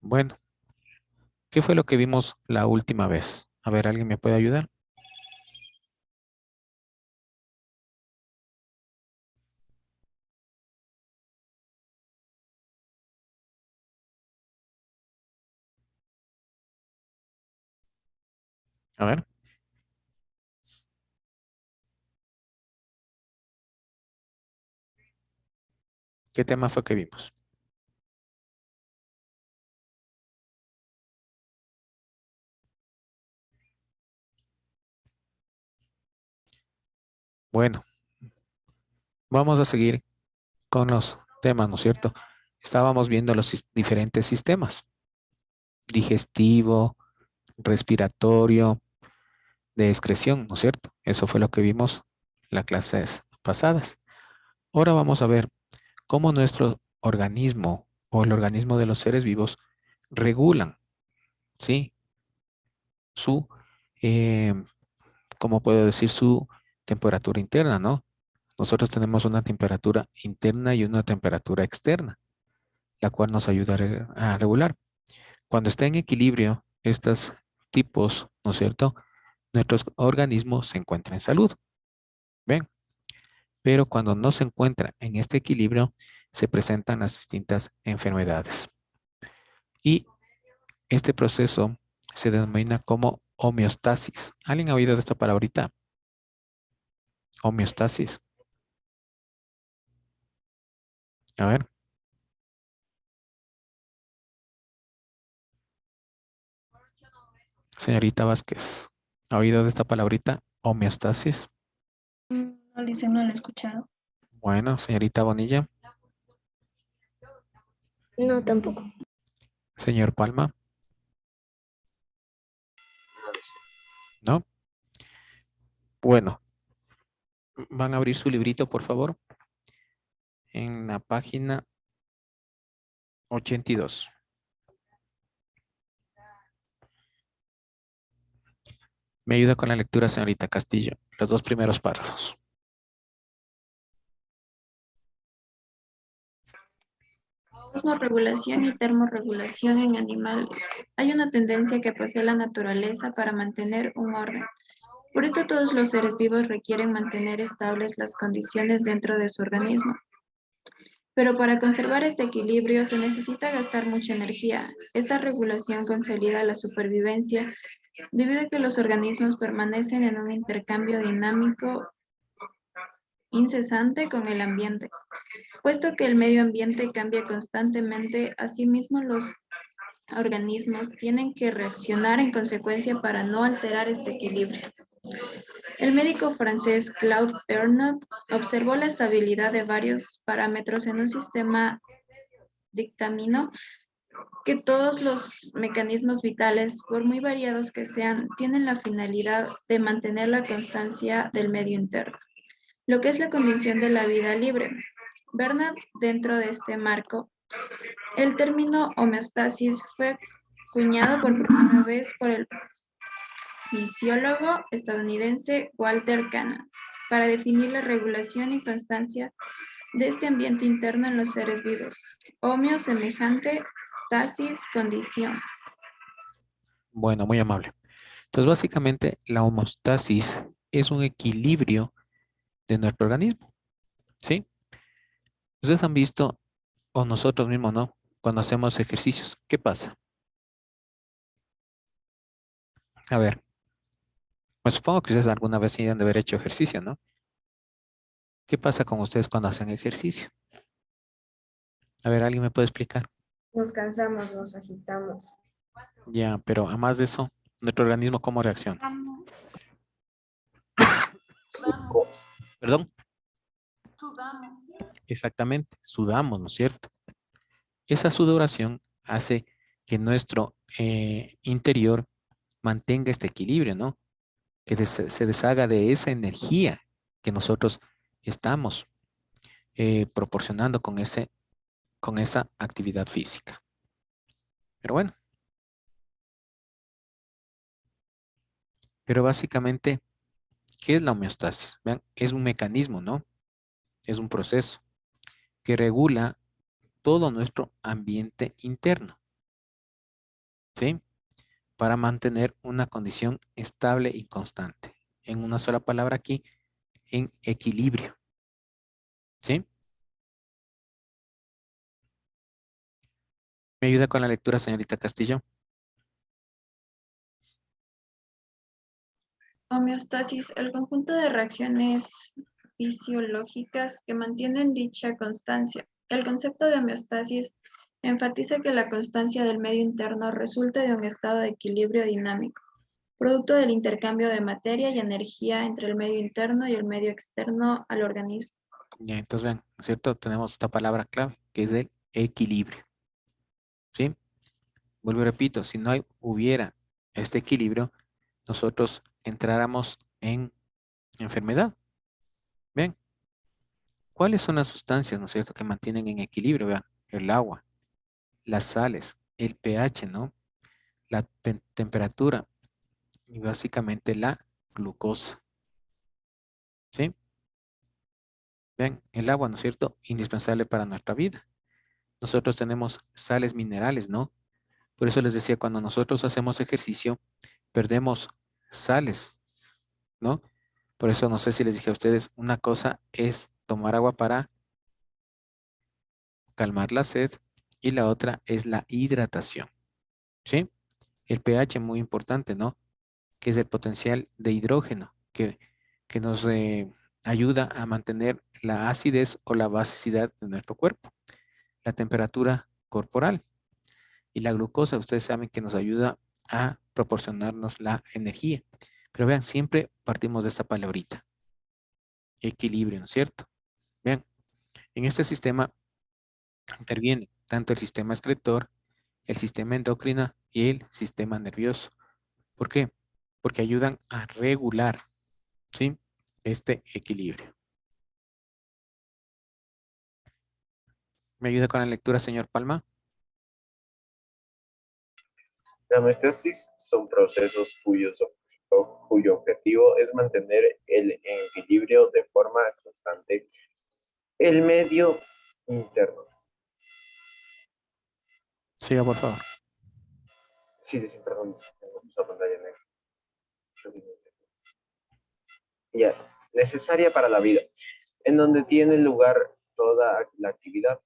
Bueno, ¿qué fue lo que vimos la última vez? A ver, ¿alguien me puede ayudar? A ver, ¿qué tema fue que vimos? Bueno, vamos a seguir con los temas, ¿no es cierto? Estábamos viendo los diferentes sistemas, digestivo, respiratorio, de excreción, ¿no es cierto? Eso fue lo que vimos en las clases pasadas. Ahora vamos a ver cómo nuestro organismo o el organismo de los seres vivos regulan, ¿sí? Su, eh, ¿cómo puedo decir? Su temperatura interna, ¿no? Nosotros tenemos una temperatura interna y una temperatura externa, la cual nos ayuda a regular. Cuando está en equilibrio, estos tipos, ¿no es cierto? Nuestro organismo se encuentra en salud. ¿Ven? Pero cuando no se encuentra en este equilibrio, se presentan las distintas enfermedades. Y este proceso se denomina como homeostasis. ¿Alguien ha oído de esta palabrita? Homeostasis. A ver, señorita Vázquez, ¿ha oído de esta palabrita? Homeostasis. No, Lice, no lo he escuchado. Bueno, señorita Bonilla, No, tampoco. señor Palma, ¿no? Bueno, van a abrir su librito, por favor, en la página 82. Me ayuda con la lectura, señorita Castillo, los dos primeros párrafos. Osmorregulación y termorregulación en animales. Hay una tendencia que posee la naturaleza para mantener un orden. Por esto todos los seres vivos requieren mantener estables las condiciones dentro de su organismo. Pero para conservar este equilibrio se necesita gastar mucha energía. Esta regulación consolida la supervivencia debido a que los organismos permanecen en un intercambio dinámico incesante con el ambiente. Puesto que el medio ambiente cambia constantemente, asimismo los organismos tienen que reaccionar en consecuencia para no alterar este equilibrio. El médico francés Claude Bernard observó la estabilidad de varios parámetros en un sistema, dictaminó que todos los mecanismos vitales, por muy variados que sean, tienen la finalidad de mantener la constancia del medio interno, lo que es la condición de la vida libre. Bernard, dentro de este marco, el término homeostasis fue acuñado por primera vez por el fisiólogo estadounidense Walter Cannon para definir la regulación y constancia de este ambiente interno en los seres vivos. Homeo semejante, stasis condición. Bueno, muy amable. Entonces, básicamente, la homeostasis es un equilibrio de nuestro organismo, ¿sí? Ustedes han visto, o nosotros mismos, ¿no? Cuando hacemos ejercicios, ¿qué pasa? A ver, pues supongo que ustedes alguna vez sí han de haber hecho ejercicio, ¿no? ¿Qué pasa con ustedes cuando hacen ejercicio? A ver, ¿alguien me puede explicar? Nos cansamos, nos agitamos. Ya, pero a más de eso, nuestro organismo, ¿cómo reacciona? Perdón, exactamente, sudamos, ¿no es cierto? Esa sudoración hace que nuestro interior mantenga este equilibrio, ¿no? Que se deshaga de esa energía que nosotros estamos proporcionando con esa actividad física. Pero bueno, pero básicamente, ¿qué es la homeostasis? Vean, es un mecanismo, ¿no? Es un proceso que regula todo nuestro ambiente interno. ¿sí? Para mantener una condición estable y constante. En una sola palabra aquí, en equilibrio, ¿sí? ¿Me ayuda con la lectura, señorita Castillo? Homeostasis, el conjunto de reacciones fisiológicas que mantienen dicha constancia. El concepto de homeostasis enfatiza que la constancia del medio interno resulta de un estado de equilibrio dinámico, producto del intercambio de materia y energía entre el medio interno y el medio externo al organismo. Ya, entonces vean, ¿no es cierto? Tenemos esta palabra clave, que es el equilibrio, ¿sí? Vuelvo y repito, si no hubiera este equilibrio, nosotros entráramos en enfermedad. Vean, ¿cuáles son las sustancias, ¿no es cierto?, que mantienen en equilibrio? Vean, el agua, las sales, el pH, ¿no? La temperatura y básicamente la glucosa, ¿sí? Vean, el agua, ¿no es cierto?, indispensable para nuestra vida. Nosotros tenemos sales minerales, ¿no? Por eso les decía, cuando nosotros hacemos ejercicio, perdemos sales, ¿no? Por eso no sé si les dije a ustedes, una cosa es tomar agua para calmar la sed y la otra es la hidratación, ¿sí? El pH muy importante, ¿no? Que es el potencial de hidrógeno, que nos ayuda a mantener la acidez o la basicidad de nuestro cuerpo. La temperatura corporal y la glucosa, ustedes saben que nos ayuda a proporcionarnos la energía. Pero vean, siempre partimos de esta palabrita, equilibrio, ¿no es cierto? Vean, en este sistema interviene tanto el sistema excretor, el sistema endocrino y el sistema nervioso. ¿Por qué? Porque ayudan a regular, ¿sí?, este equilibrio. ¿Me ayuda con la lectura, señor Palma? La homeostasis son procesos cuyo objetivo es mantener el equilibrio de forma constante el medio interno. Siga, por favor. Sí, perdón, tengo esa pantalla negra. Ya, necesaria para la vida, en donde tiene lugar toda la actividad.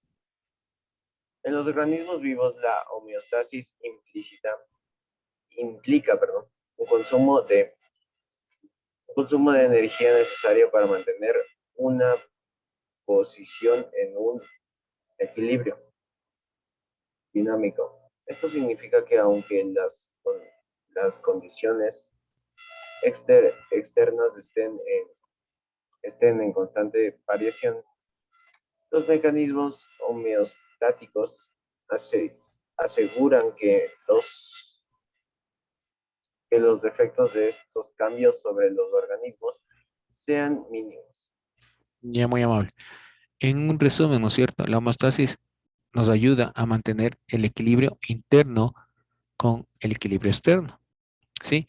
En los organismos vivos, la homeostasis implica, un consumo de energía necesario para mantener una posición en un equilibrio dinámico. Esto significa que aunque las condiciones externas estén en constante variación, los mecanismos homeostáticos aseguran que los efectos de estos cambios sobre los organismos sean mínimos. Ya, muy amable. En un resumen, ¿no es cierto? La homeostasis nos ayuda a mantener el equilibrio interno con el equilibrio externo, ¿sí?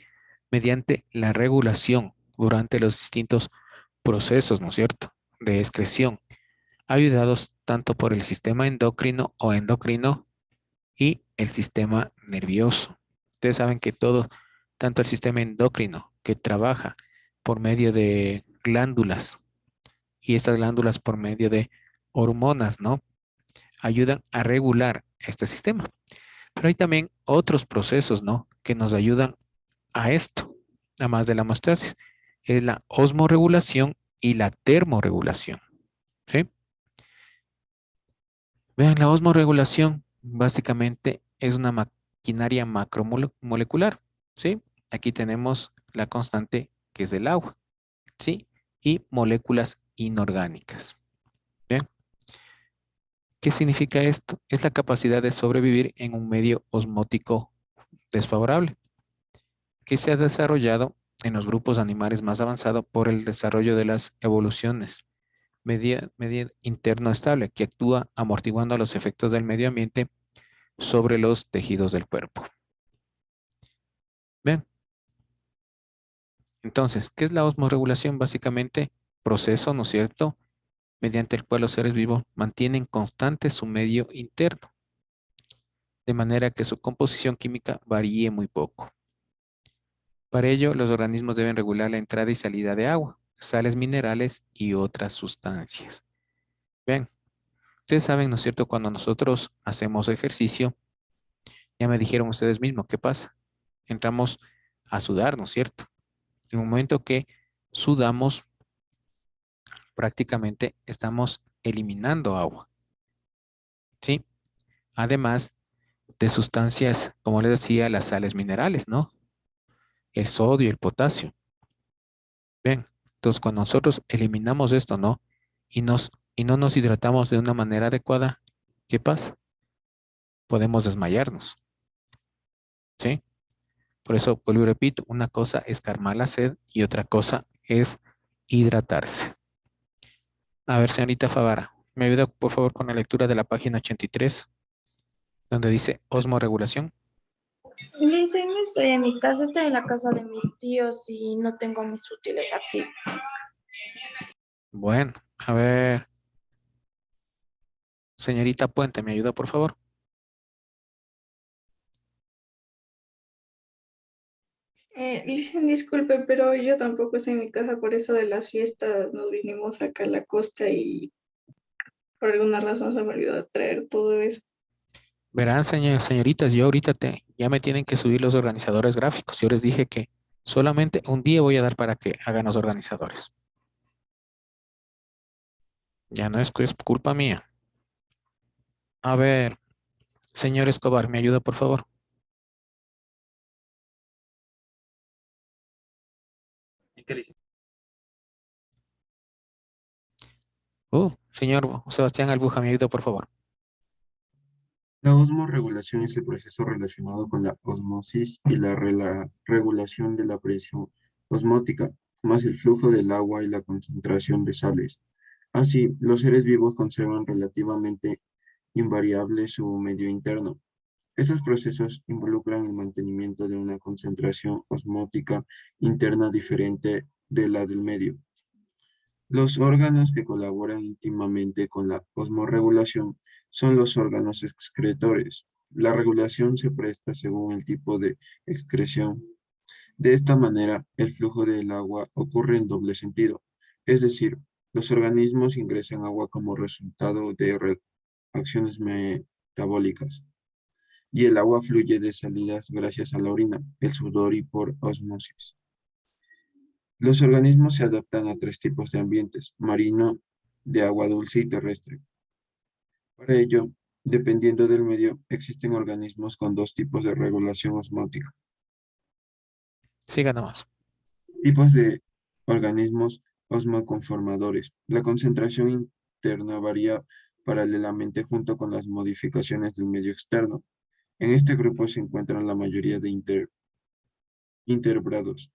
Mediante la regulación durante los distintos procesos, ¿no es cierto?, de excreción, ayudados tanto por el sistema endocrino o endocrino y el sistema nervioso. Ustedes saben que todo, tanto el sistema endocrino que trabaja por medio de glándulas y estas glándulas por medio de hormonas, ¿no?, ayudan a regular este sistema. Pero hay también otros procesos, ¿no?, que nos ayudan a esto, además de la homeostasis. Es la osmorregulación y la termorregulación, ¿sí? Vean, la osmorregulación básicamente es una maquinaria macromolecular, ¿sí? Aquí tenemos la constante que es del agua, ¿sí? Y moléculas inorgánicas. Bien, ¿qué significa esto? Es la capacidad de sobrevivir en un medio osmótico desfavorable, que se ha desarrollado en los grupos animales más avanzados por el desarrollo de las evoluciones. Media interno estable, que actúa amortiguando los efectos del medio ambiente sobre los tejidos del cuerpo. Bien, entonces, ¿qué es la osmorregulación? Básicamente, proceso, ¿no es cierto?, mediante el cual los seres vivos mantienen constante su medio interno. de manera que su composición química varíe muy poco. Para ello, los organismos deben regular la entrada y salida de agua, sales minerales y otras sustancias. Bien, ustedes saben, ¿no es cierto? Cuando nosotros hacemos ejercicio, ya me dijeron ustedes mismos, ¿qué pasa? Entramos a sudar, ¿no es cierto? En el momento que sudamos, prácticamente estamos eliminando agua, ¿sí? Además de sustancias, como les decía, las sales minerales, ¿no? El sodio y el potasio. Bien, entonces cuando nosotros eliminamos esto, ¿no? Y no nos hidratamos de una manera adecuada, ¿qué pasa? Podemos desmayarnos, ¿sí? Por eso, vuelvo y repito, una cosa es calmar la sed y otra cosa es hidratarse. A ver, señorita Favara, ¿me ayuda por favor con la lectura de la página 83, donde dice osmorregulación? Lice, no estoy en mi casa, estoy en la casa de mis tíos y no tengo mis útiles aquí. Bueno, a ver, señorita Puente, ¿me ayuda por favor? Licen, disculpe, pero yo tampoco estoy en mi casa por eso de las fiestas. Nos vinimos acá a la costa y por alguna razón se me olvidó traer todo eso. Verán, señoritas, yo ahorita ya me tienen que subir los organizadores gráficos. Yo les dije que solamente un día voy a dar para que hagan los organizadores. Ya no es culpa mía. A ver, señor Escobar, ¿me ayuda por favor? Señor Sebastián Albuja, ¿me ayuda por favor? La osmorregulación es el proceso relacionado con la osmosis y la regulación de la presión osmótica, más el flujo del agua y la concentración de sales. Así, los seres vivos conservan relativamente invariable su medio interno. Estos procesos involucran el mantenimiento de una concentración osmótica interna diferente de la del medio. Los órganos que colaboran íntimamente con la osmorregulación son los órganos excretores. La regulación se presta según el tipo de excreción. De esta manera, el flujo del agua ocurre en doble sentido, es decir, los organismos ingresan agua como resultado de reacciones metabólicas, y el agua fluye de salidas gracias a la orina, el sudor y por osmosis. Los organismos se adaptan a tres tipos de ambientes: marino, de agua dulce y terrestre. Para ello, dependiendo del medio, existen organismos con dos tipos de regulación osmótica. Siga nomás. Tipos de organismos osmoconformadores. La concentración interna varía paralelamente junto con las modificaciones del medio externo. En este grupo se encuentran la mayoría de invertebrados,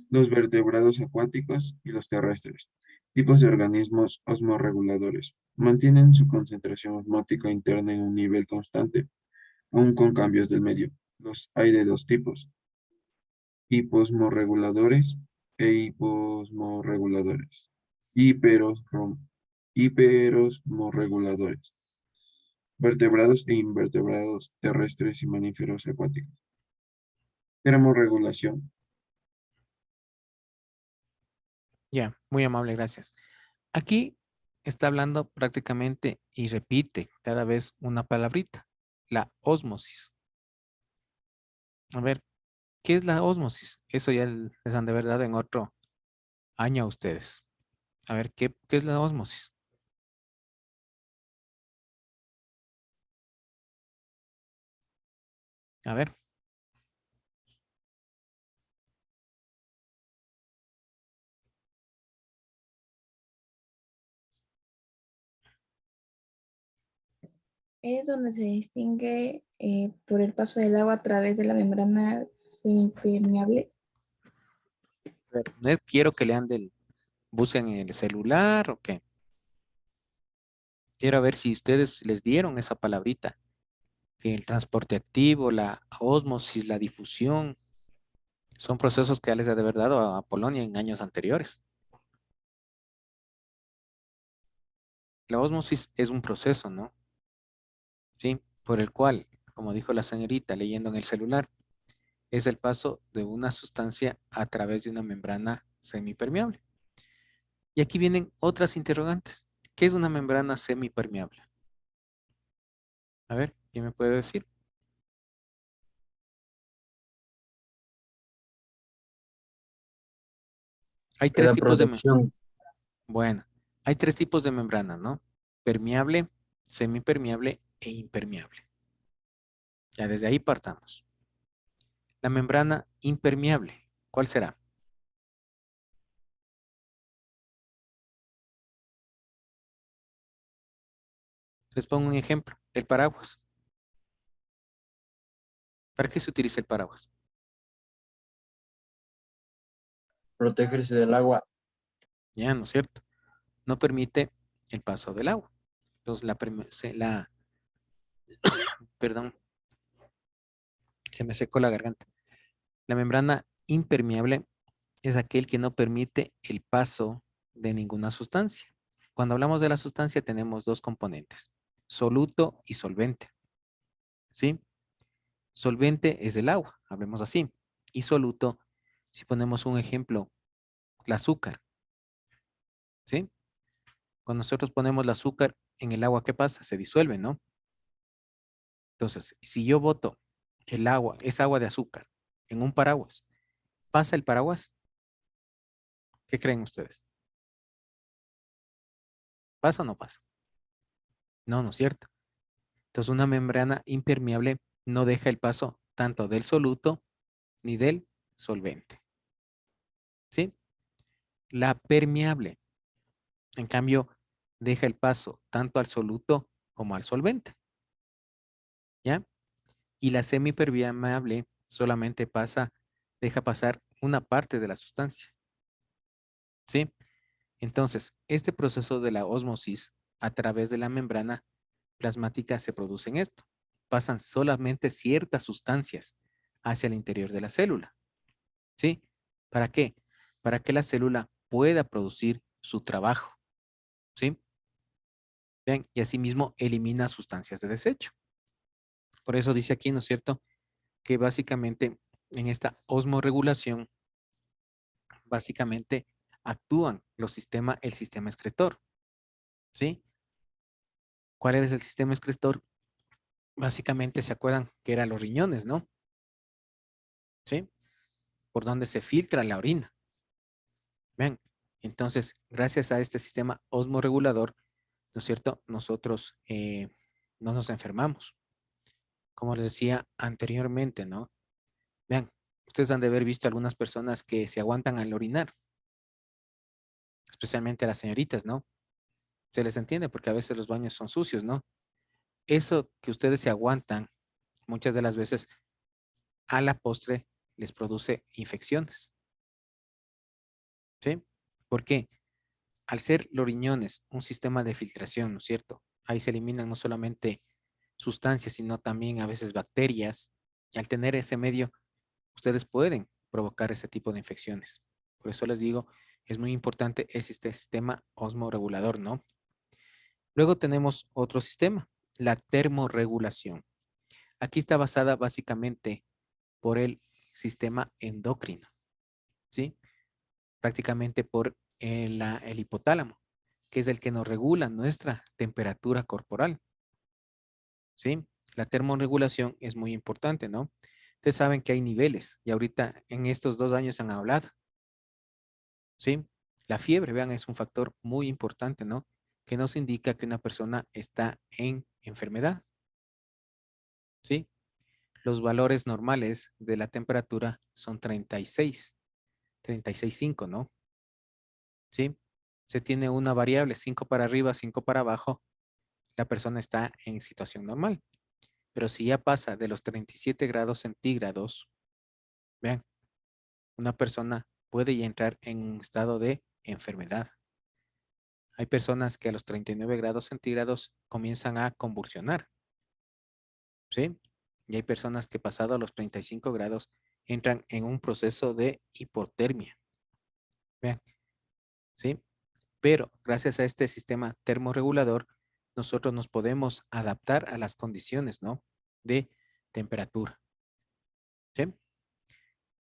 los vertebrados acuáticos y los terrestres. Tipos de organismos osmorreguladores. Mantienen su concentración osmótica interna en un nivel constante, aun con cambios del medio. Los hay de dos tipos: hiposmorreguladores e hiposmorreguladores. Hiperosmorreguladores. Vertebrados e invertebrados terrestres y mamíferos acuáticos. Termorregulación. Ya, muy amable, gracias. Aquí está hablando prácticamente y repite cada vez una palabrita, la ósmosis. A ver, ¿qué es la ósmosis? Eso ya les han de verdad en otro año a ustedes. A ver, ¿qué es la ósmosis? A ver, Es donde se distingue por el paso del agua a través de la membrana semipermeable. no quiero que lean busquen en el celular o qué. Quiero ver si ustedes les dieron esa palabrita, que el transporte activo, la ósmosis, la difusión, son procesos que ya les ha de haber dado a Polonia en años anteriores. La ósmosis es un proceso, ¿no? Sí, por el cual, como dijo la señorita leyendo en el celular, es el paso de una sustancia a través de una membrana semipermeable. Y aquí vienen otras interrogantes. ¿Qué es una membrana semipermeable? A ver, ¿quién me puede decir? Hay Que tres da tipos de protección. Bueno, hay tres tipos de membrana, ¿no? Permeable, semipermeable e impermeable. Ya desde ahí partamos. La membrana impermeable, ¿cuál será? Les pongo un ejemplo, el paraguas. ¿Para qué se utiliza el paraguas? Protegerse del agua. Ya, ¿no es cierto? No permite el paso del agua. Entonces, perdón, se me secó la garganta. La membrana impermeable es aquel que no permite el paso de ninguna sustancia. Cuando hablamos de la sustancia tenemos dos componentes, soluto y solvente. ¿Sí? Solvente es el agua, hablemos así. Y soluto, si ponemos un ejemplo, el azúcar. ¿Sí? Cuando nosotros ponemos el azúcar en el agua, ¿qué pasa? Se disuelve, ¿no? Entonces, si yo boto el agua, es agua de azúcar, en un paraguas, ¿pasa el paraguas? ¿Qué creen ustedes? ¿Pasa o no pasa? No, no es cierto. Entonces, una membrana impermeable no deja el paso tanto del soluto ni del solvente. ¿Sí? La permeable, en cambio, deja el paso tanto al soluto como al solvente. ¿Ya? Y la semipermeable solamente deja pasar una parte de la sustancia. ¿Sí? Entonces, este proceso de la ósmosis a través de la membrana plasmática se produce en esto. Pasan solamente ciertas sustancias hacia el interior de la célula. ¿Sí? ¿Para qué? Para que la célula pueda producir su trabajo. ¿Sí? Bien, y asimismo elimina sustancias de desecho. Por eso dice aquí, ¿no es cierto? Que básicamente en esta osmorregulación, básicamente actúan el sistema excretor. ¿Sí? ¿Cuál es el sistema excretor? Básicamente se acuerdan que eran los riñones, ¿no? ¿Sí? Por donde se filtra la orina. Vean, entonces, gracias a este sistema osmorregulador, ¿no es cierto? Nosotros no nos enfermamos. Como les decía anteriormente, ¿no? Vean, ustedes han de haber visto algunas personas que se aguantan al orinar, especialmente a las señoritas, ¿no? Se les entiende porque a veces los baños son sucios, ¿no? Eso que ustedes se aguantan, muchas de las veces a la postre les produce infecciones. ¿Sí? ¿Por qué? Al ser los riñones un sistema de filtración, ¿no es cierto? Ahí se eliminan no solamente sustancias, sino también a veces bacterias. Y al tener ese medio, ustedes pueden provocar ese tipo de infecciones. Por eso les digo, es muy importante este sistema osmorregulador, ¿no? Luego tenemos otro sistema, la termorregulación. Aquí está basada básicamente por el sistema endocrino, ¿sí? Prácticamente por el hipotálamo, que es el que nos regula nuestra temperatura corporal, ¿sí? La termorregulación es muy importante, ¿no? Ustedes saben que hay niveles y ahorita en estos 2 años han hablado, ¿sí? La fiebre, vean, es un factor muy importante, ¿no? Que nos indica que una persona está en enfermedad, ¿sí? Los valores normales de la temperatura son 36.5, ¿no? ¿Sí? Se tiene una variable, 5 para arriba, 5 para abajo, la persona está en situación normal. Pero si ya pasa de los 37 grados centígrados, vean, una persona puede ya entrar en un estado de enfermedad. Hay personas que a los 39 grados centígrados comienzan a convulsionar, ¿sí? Y hay personas que pasado a los 35 grados entran en un proceso de hipotermia. Vean, ¿sí? Pero gracias a este sistema termorregulador, nosotros nos podemos adaptar a las condiciones, ¿no? De temperatura. ¿Sí?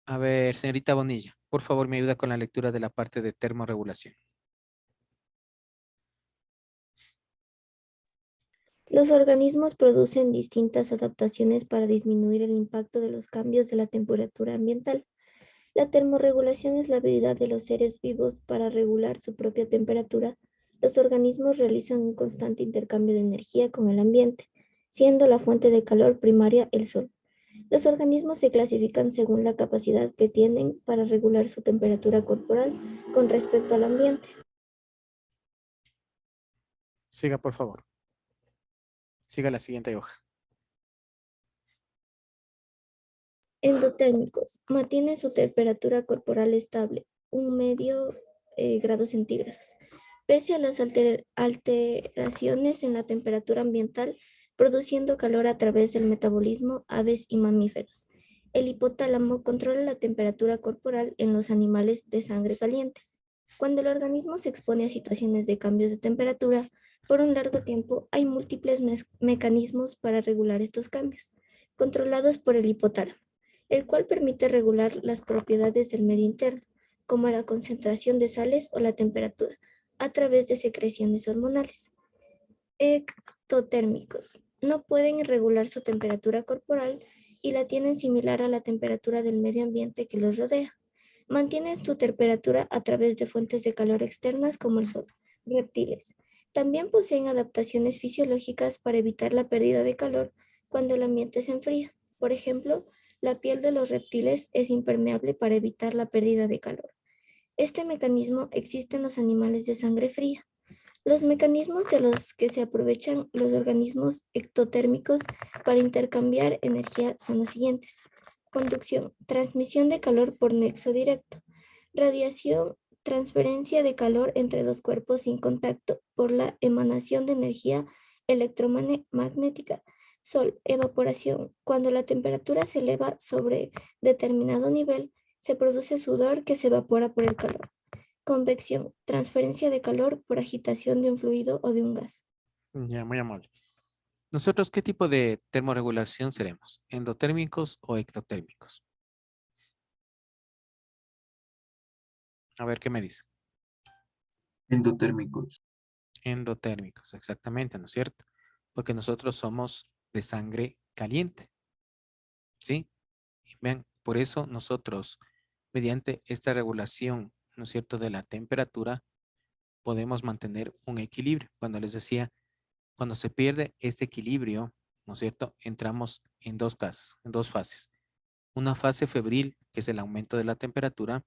A ver, señorita Bonilla, por favor me ayuda con la lectura de la parte de termorregulación. Los organismos producen distintas adaptaciones para disminuir el impacto de los cambios de la temperatura ambiental. La termorregulación es la habilidad de los seres vivos para regular su propia temperatura. Los organismos realizan un constante intercambio de energía con el ambiente, siendo la fuente de calor primaria el sol. Los organismos se clasifican según la capacidad que tienen para regular su temperatura corporal con respecto al ambiente. Siga, por favor. Siga la siguiente hoja. Endotérmicos. Mantienen su temperatura corporal estable, 1,5 grados centígrados. Pese a las alteraciones en la temperatura ambiental, produciendo calor a través del metabolismo, aves y mamíferos. El hipotálamo controla la temperatura corporal en los animales de sangre caliente. Cuando el organismo se expone a situaciones de cambios de temperatura por un largo tiempo, hay múltiples mecanismos para regular estos cambios, controlados por el hipotálamo, el cual permite regular las propiedades del medio interno, como la concentración de sales o la temperatura, a través de secreciones hormonales. Ectotérmicos. No pueden regular su temperatura corporal y la tienen similar a la temperatura del medio ambiente que los rodea. Mantienen su temperatura a través de fuentes de calor externas como el sol. Reptiles. También poseen adaptaciones fisiológicas para evitar la pérdida de calor cuando el ambiente se enfría. Por ejemplo, la piel de los reptiles es impermeable para evitar la pérdida de calor. Este mecanismo existe en los animales de sangre fría. Los mecanismos de los que se aprovechan los organismos ectotérmicos para intercambiar energía son los siguientes: conducción, transmisión de calor por nexo directo; radiación, transferencia de calor entre dos cuerpos sin contacto por la emanación de energía electromagnética; sol, evaporación, cuando la temperatura se eleva sobre determinado nivel, se produce sudor que se evapora por el calor; convección, transferencia de calor por agitación de un fluido o de un gas. Ya, muy amable. ¿Nosotros qué tipo de termorregulación seremos? ¿Endotérmicos o ectotérmicos? A ver, ¿qué me dice? Endotérmicos. Endotérmicos, exactamente, ¿no es cierto? Porque nosotros somos de sangre caliente, ¿sí? Y vean, por eso nosotros, mediante esta regulación, ¿no es cierto?, de la temperatura, podemos mantener un equilibrio. Cuando les decía, cuando se pierde este equilibrio, ¿no es cierto?, entramos en dos casos, en dos fases. Una fase febril, que es el aumento de la temperatura,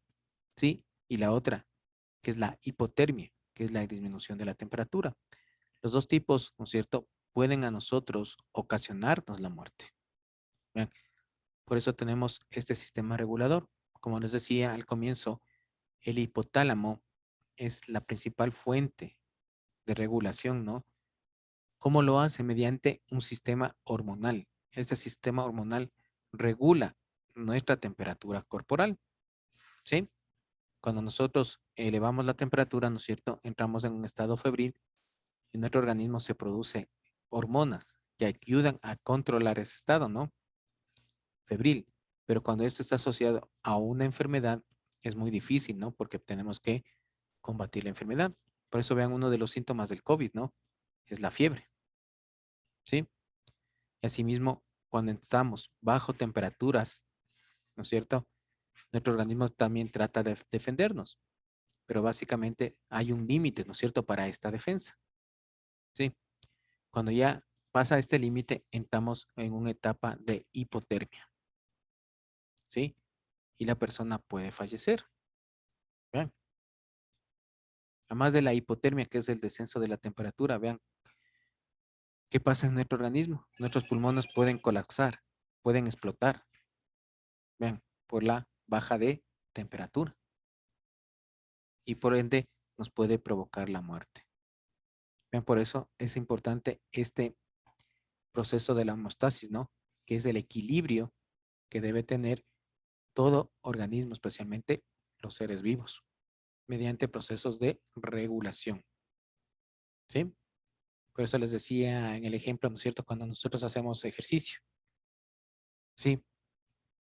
¿sí? Y la otra, que es la hipotermia, que es la disminución de la temperatura. Los dos tipos, ¿no es cierto?, pueden a nosotros ocasionarnos la muerte. Vean, por eso tenemos este sistema regulador. Como les decía al comienzo, el hipotálamo es la principal fuente de regulación, ¿no? ¿Cómo lo hace? Mediante un sistema hormonal. Este sistema hormonal regula nuestra temperatura corporal, ¿sí? Cuando nosotros elevamos la temperatura, ¿no es cierto?, entramos en un estado febril y en nuestro organismo se produce hormonas que ayudan a controlar ese estado, ¿no? Febril. Pero cuando esto está asociado a una enfermedad, es muy difícil, ¿no? Porque tenemos que combatir la enfermedad. Por eso vean uno de los síntomas del COVID, ¿no? Es la fiebre, ¿sí? Y asimismo, cuando estamos bajo temperaturas, ¿no es cierto?, nuestro organismo también trata de defendernos, pero básicamente hay un límite, ¿no es cierto?, para esta defensa, ¿sí? Cuando ya pasa este límite, entramos en una etapa de hipotermia, ¿sí? Y la persona puede fallecer. Vean. Además de la hipotermia, que es el descenso de la temperatura, vean, ¿qué pasa en nuestro organismo? Nuestros pulmones pueden colapsar, pueden explotar, vean, por la baja de temperatura. Y por ende nos puede provocar la muerte. Vean, por eso es importante este proceso de la homeostasis, ¿no? Que es el equilibrio que debe tener todo organismo, especialmente los seres vivos, mediante procesos de regulación. ¿Sí? Por eso les decía en el ejemplo, ¿no es cierto?, cuando nosotros hacemos ejercicio. Sí,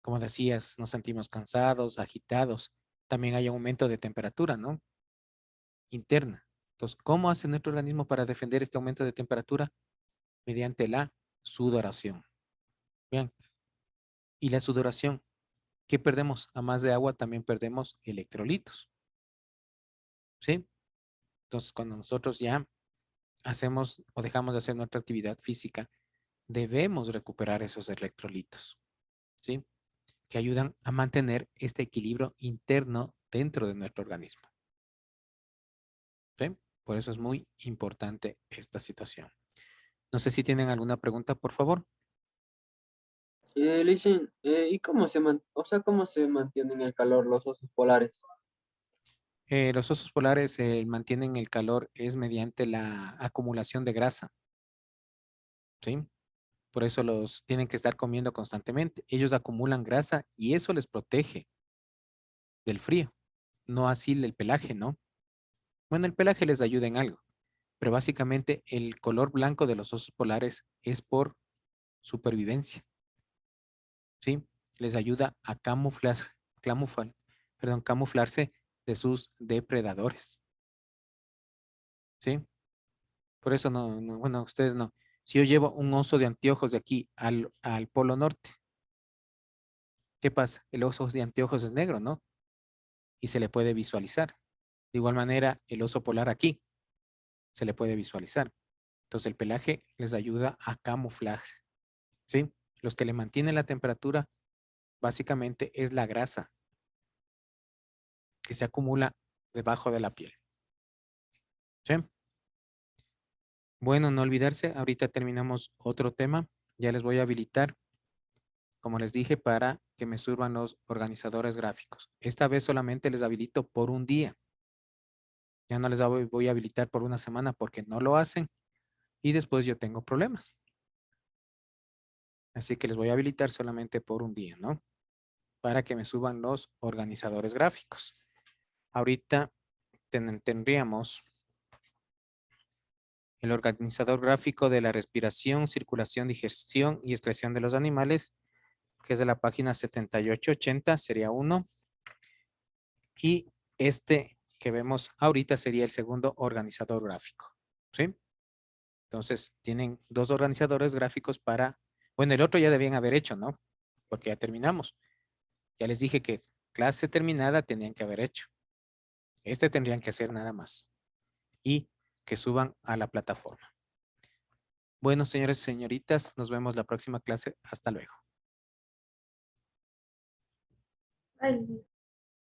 como decías, nos sentimos cansados, agitados. También hay aumento de temperatura, ¿no? Interna. Entonces, ¿cómo hace nuestro organismo para defender este aumento de temperatura? Mediante la sudoración. Bien. Y la sudoración, ¿qué perdemos? A más de agua también perdemos electrolitos. ¿Sí? Entonces, cuando nosotros ya hacemos o dejamos de hacer nuestra actividad física, debemos recuperar esos electrolitos. ¿Sí? Que ayudan a mantener este equilibrio interno dentro de nuestro organismo. ¿Sí? Por eso es muy importante esta situación. No sé si tienen alguna pregunta, por favor. Le dicen, ¿y cómo se mantienen el calor los osos polares? Los osos polares mantienen el calor es mediante la acumulación de grasa. ¿Sí? Por eso los tienen que estar comiendo constantemente. Ellos acumulan grasa y eso les protege del frío. No así el pelaje, ¿no? Bueno, el pelaje les ayuda en algo, pero básicamente el color blanco de los osos polares es por supervivencia. ¿Sí? Les ayuda a camuflarse de sus depredadores. ¿Sí? Por eso bueno, ustedes no. Si yo llevo un oso de anteojos de aquí al Polo Norte, ¿qué pasa? El oso de anteojos es negro, ¿no? Y se le puede visualizar. De igual manera, el oso polar aquí se le puede visualizar. Entonces, el pelaje les ayuda a camuflar, ¿sí? Los que le mantienen la temperatura, básicamente, es la grasa que se acumula debajo de la piel, ¿sí? Bueno, no olvidarse, ahorita terminamos otro tema. Ya les voy a habilitar, como les dije, para que me suban los organizadores gráficos. Esta vez solamente les habilito por un día. Ya no les voy a habilitar por una semana porque no lo hacen y después yo tengo problemas. Así que les voy a habilitar solamente por un día, ¿no? Para que me suban los organizadores gráficos. Ahorita tendríamos el organizador gráfico de la respiración, circulación, digestión y excreción de los animales, que es de la página 7880, sería uno. Y este que vemos ahorita sería el segundo organizador gráfico, ¿sí? Entonces, tienen dos organizadores gráficos para... Bueno, el otro ya debían haber hecho, ¿no? Porque ya terminamos. Ya les dije que clase terminada tenían que haber hecho. Este tendrían que hacer nada más. Y que suban a la plataforma. Bueno, señores y señoritas, nos vemos la próxima clase. Hasta luego. Ay,